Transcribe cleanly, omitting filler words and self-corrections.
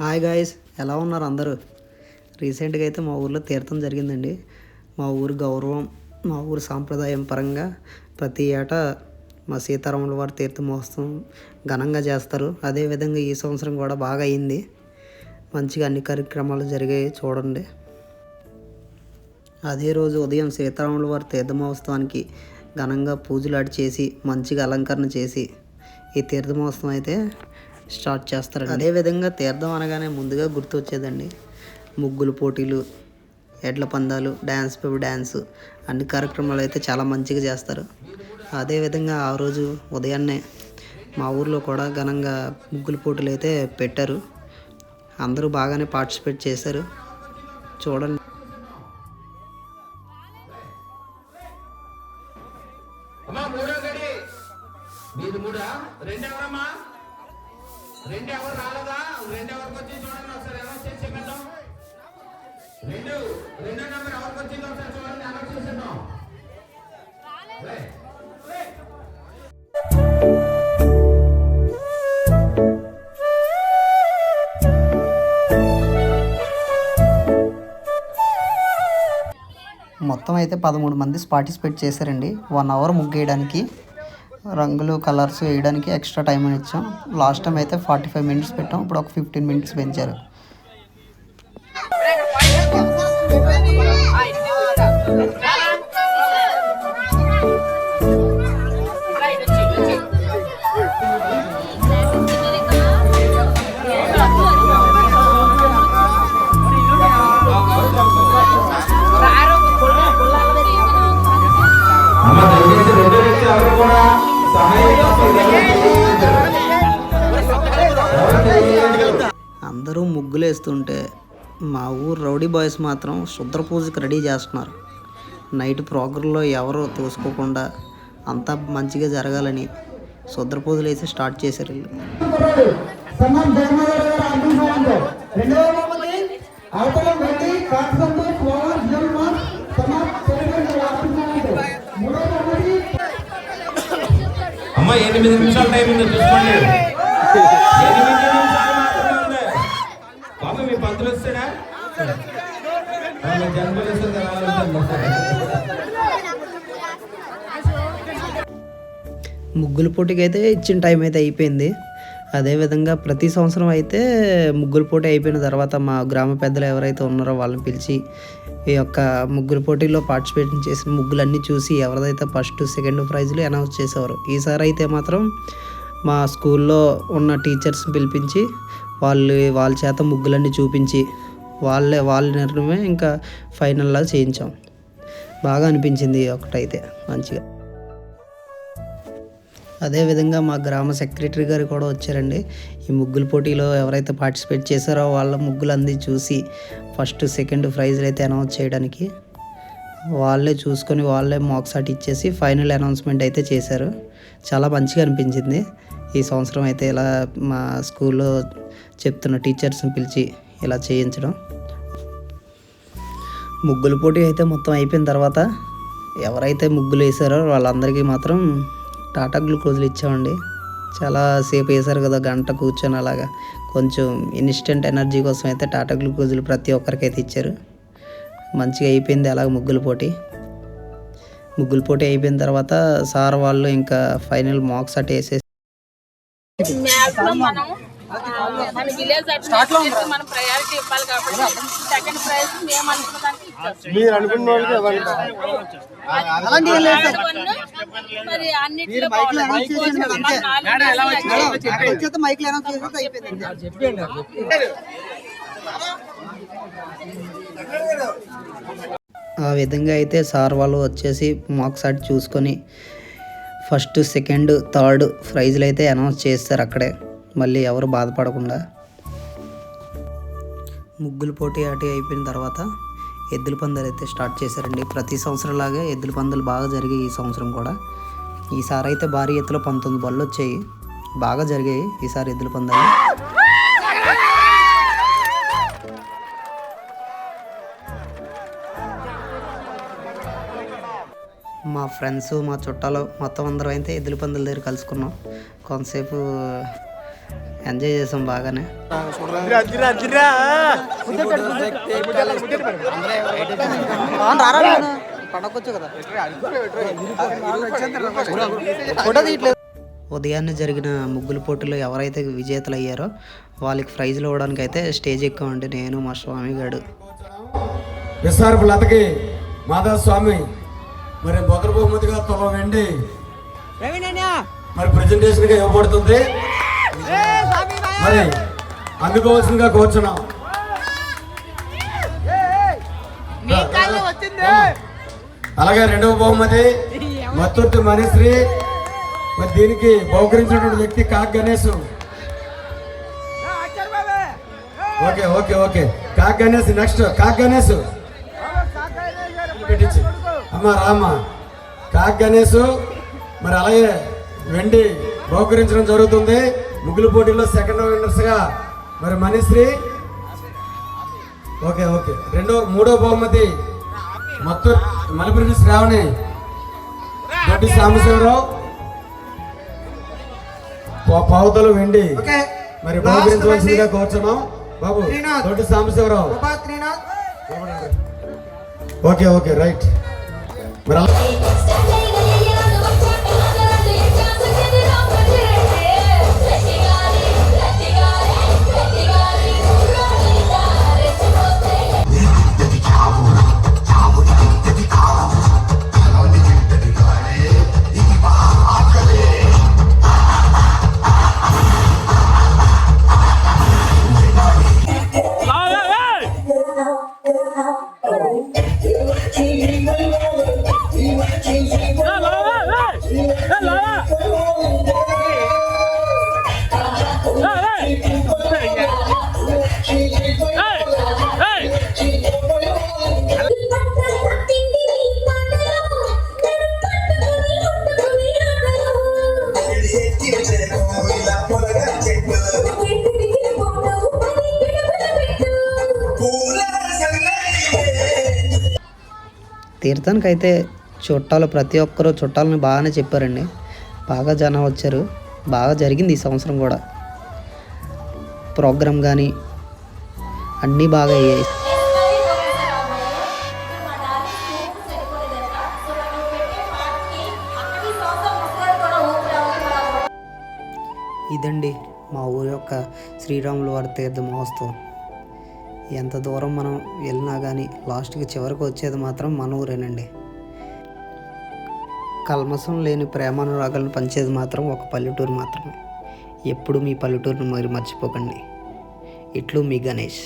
Hi guys, ఎలా ఉన్నారు అందరూ? రీసెంట్గా అయితే మా ఊర్లో తీర్థం జరిగిందండి. మా ఊరు గౌరవం, మా ఊరు సాంప్రదాయం పరంగా ప్రతి ఏటా మా సీతారాముల వారి తీర్థ మహోత్సవం ఘనంగా చేస్తారు. అదేవిధంగా ఈ సంవత్సరం కూడా బాగా అయింది. మంచిగా అన్ని కార్యక్రమాలు జరిగాయి చూడండి. అదే రోజు ఉదయం సీతారాముల వారి తీర్థ మహోత్సవానికి ఘనంగా పూజలు చేసి మంచిగా అలంకరణ చేసి ఈ తీర్థ మహోత్సవం అయితే స్టార్ట్ చేస్తారు. అదేవిధంగా తీర్థం అనగానే ముందుగా గుర్తొచ్చేదండి ముగ్గులు పోటీలు, ఎడ్ల పందాలు, డ్యాన్స్ అన్ని కార్యక్రమాలు అయితే చాలా మంచిగా చేస్తారు. అదేవిధంగా ఆ రోజు ఉదయాన్నే మా ఊర్లో కూడా ఘనంగా ముగ్గులు పోటీలు అయితే పెట్టారు. అందరూ బాగానే పార్టిసిపేట్ చేశారు. చూడండి. ఎవరు రాలేదా? ఎవరికి వచ్చి చూడండి ఒకసారి. అనౌన్స్ చేసి చెప్పేద్దాం. రెండో నెంబర్ ఎవరికి వచ్చిందో ఒకసారి చూడండి. అనౌన్స్ చేసేద్దాం. మొత్తం అయితే 13 మంది పార్టిసిపేట్ చేశారండి. 1 అవర్ ముగ్గేయడానికి, రంగులు కలర్స్ వేయడానికి ఎక్స్ట్రా టైం అని ఇచ్చాం. లాస్ట్ టైం అయితే 45 మినిట్స్ పెట్టాం. ఇప్పుడు ఒక 15 మినిట్స్ పెంచారు. అందరూ ముగ్గులు వేస్తుంటే మా ఊరు రౌడీ బాయ్స్ మాత్రం శుద్ర పూజకి రెడీ చేస్తున్నారు. నైట్ ప్రోగ్రాంలో ఎవరు తోసుకోకుండా అంతా మంచిగా జరగాలని శుద్ర పూజలు వేసి స్టార్ట్ చేశారు వీళ్ళు. అమ్మ 8 నిమిషాల టైం ఉంది, చూసుకోండి. 8 నిమిషాలు మాత్రమే ఉంది. బాబు మీ పంతులు వస్తాడా? ముగ్గుల పోటీకి అయితే ఇచ్చిన టైం అయితే అయిపోయింది. అదేవిధంగా ప్రతి సంవత్సరం అయితే ముగ్గుల పోటీ అయిపోయిన తర్వాత మా గ్రామ పెద్దలు ఎవరైతే ఉన్నారో వాళ్ళని పిలిచి ఈ యొక్క ముగ్గుల పోటీలో పార్టిసిపేట్ చేసిన ముగ్గులన్నీ చూసి ఎవరిదైతే ఫస్ట్ సెకండ్ ప్రైజ్లు అనౌన్స్ చేసేవారు. ఈసారి అయితే మాత్రం మా స్కూల్లో ఉన్న టీచర్స్ని పిలిపించి వాళ్ళ చేత ముగ్గులన్నీ చూపించి వాళ్ళ నిర్ణయమే ఇంకా ఫైనల్లా చేయించాం. బాగా అనిపించింది ఒకటైతే మంచిగా. అదేవిధంగా మా గ్రామ సెక్రటరీ గారు కూడా వచ్చారండి. ఈ ముగ్గుల పోటీలో ఎవరైతే పార్టిసిపేట్ చేశారో వాళ్ళ ముగ్గులంది చూసి ఫస్ట్ సెకండ్ ప్రైజ్లు అయితే అనౌన్స్ చేయడానికి వాళ్ళే చూసుకొని వాళ్ళే మాక్ సాట్ ఇచ్చేసి ఫైనల్ అనౌన్స్మెంట్ అయితే చేశారు. చాలా మంచిగా అనిపించింది. ఈ సంవత్సరం అయితే ఇలా మా స్కూల్లో చెప్తున్న టీచర్స్ని పిలిచి ఇలా చేయించడం. ముగ్గుల పోటీ అయితే మొత్తం అయిపోయిన తర్వాత ఎవరైతే ముగ్గులు వేసారో వాళ్ళందరికీ మాత్రం టాటా గ్లూకోజులు ఇచ్చామండి. చాలా సేపు వేసారు కదా, గంట కూర్చొని అలాగా కొంచెం ఇన్స్టెంట్ ఎనర్జీ కోసం అయితే టాటా గ్లూకోజులు ప్రతి ఒక్కరికైతే ఇచ్చారు. మంచిగా అయిపోయింది అలాగ ముగ్గుల పోటీ అయిపోయిన తర్వాత సార్ వాళ్ళు ఇంకా ఫైనల్ మార్క్స్ అట్ వేసేసి మన విలేజ్ మనం ప్రయారిటీ ఇవ్వాలి కాబట్టి సెకండ్ ప్రైజ్ మేము అనుకున్న మరి అన్నిటిలో ఆ విధంగా అయితే సార్ వాళ్ళు వచ్చేసి మార్క్స్ సాట్ చూసుకొని ఫస్ట్ సెకండ్ థర్డ్ ప్రైజ్లు అయితే అనౌన్స్ చేస్తారు అక్కడే, మళ్ళీ ఎవరు బాధపడకుండా. ముగ్గుల పోటీ అటు అయిపోయిన తర్వాత ఎద్దుల పందాలు అయితే స్టార్ట్ చేశారండి. ప్రతి సంవత్సరంలాగే ఎద్దుల పందాలు బాగా జరిగాయి ఈ సంవత్సరం కూడా. ఈసారి అయితే భారీ ఎత్తులో 19 బళ్ళు వచ్చాయి. బాగా జరిగాయి ఈసారి ఎద్దుల పందాలు. మా ఫ్రెండ్స్, మా చుట్టాలు మొత్తం అందరం అయితే ఎద్దుల పందాల దగ్గర కలుసుకున్నాం. కొంతసేపు ఎంజాయ్ చేసాం బాగానే. ఉదయాన్నే జరిగిన ముగ్గుల పోటీలో ఎవరైతే విజేతలు అయ్యారో వాళ్ళకి ప్రైజ్లు ఇవ్వడానికి అయితే స్టేజ్ ఎక్కామండి నేను మా స్వామి గారు. విసారపు లతకి మాధవ స్వామి మరి మొదటి బహుమతిగా తొల వెండి మరి ప్రెజెంటేషన్ గా ఇవ్వబడుతుంది. మరి అందుకోవాల్సిందిగా కూర్చున్నాం. అలాగే రెండవ బహుమతి మత్తుర్తి మణిశ్రీ. మరి దీనికి బహుకరించినటువంటి వ్యక్తి కాక్ గణేష్. ఓకే ఓకే ఓకే కాక్ గణేష్. నెక్స్ట్ కాక్ గణేష్ పెట్టించి అమ్మ రామ్మ. కాక్ గణేష్ మరి అలాగే వెండి బహుకరించడం జరుగుతుంది. ముగ్గుల పోటీలో సెకండ్ విన్నర్స్ గా మరి మణిశ్రీ. ఓకే ఓకే మూడో బహుమతి మలపురి శ్రావణి దొడ్డి సాంబశివరావు పావుతలు వెండి మరి బహుకరించవలసిందిగా కోరుచున్నాం. బాబు దొడ్డి సాంబశివరావు. Okay okay right. మరి తీర్థానికి అయితే చుట్టాలు ప్రతి ఒక్కరూ చుట్టాలని బాగానే చెప్పారండి. బాగా జనం వచ్చారు. బాగా జరిగింది ఈ సంవత్సరం కూడా. ప్రోగ్రామ్ కానీ అన్నీ బాగా అయ్యాయి. ఇదండి మా ఊరి యొక్క శ్రీరాముల వారి తీర్థ మహోత్సవం. ఎంత దూరం మనం వెళ్ళినా కానీ లాస్ట్కి చివరికి వచ్చేది మాత్రం మన ఊరేనండి. కల్మసం లేని ప్రేమానురాగాలను పంచేది మాత్రం ఒక పల్లెటూరు మాత్రమే. ఎప్పుడు మీ పల్లెటూరును మరి మర్చిపోకండి. ఇట్లు మీ గణేష్.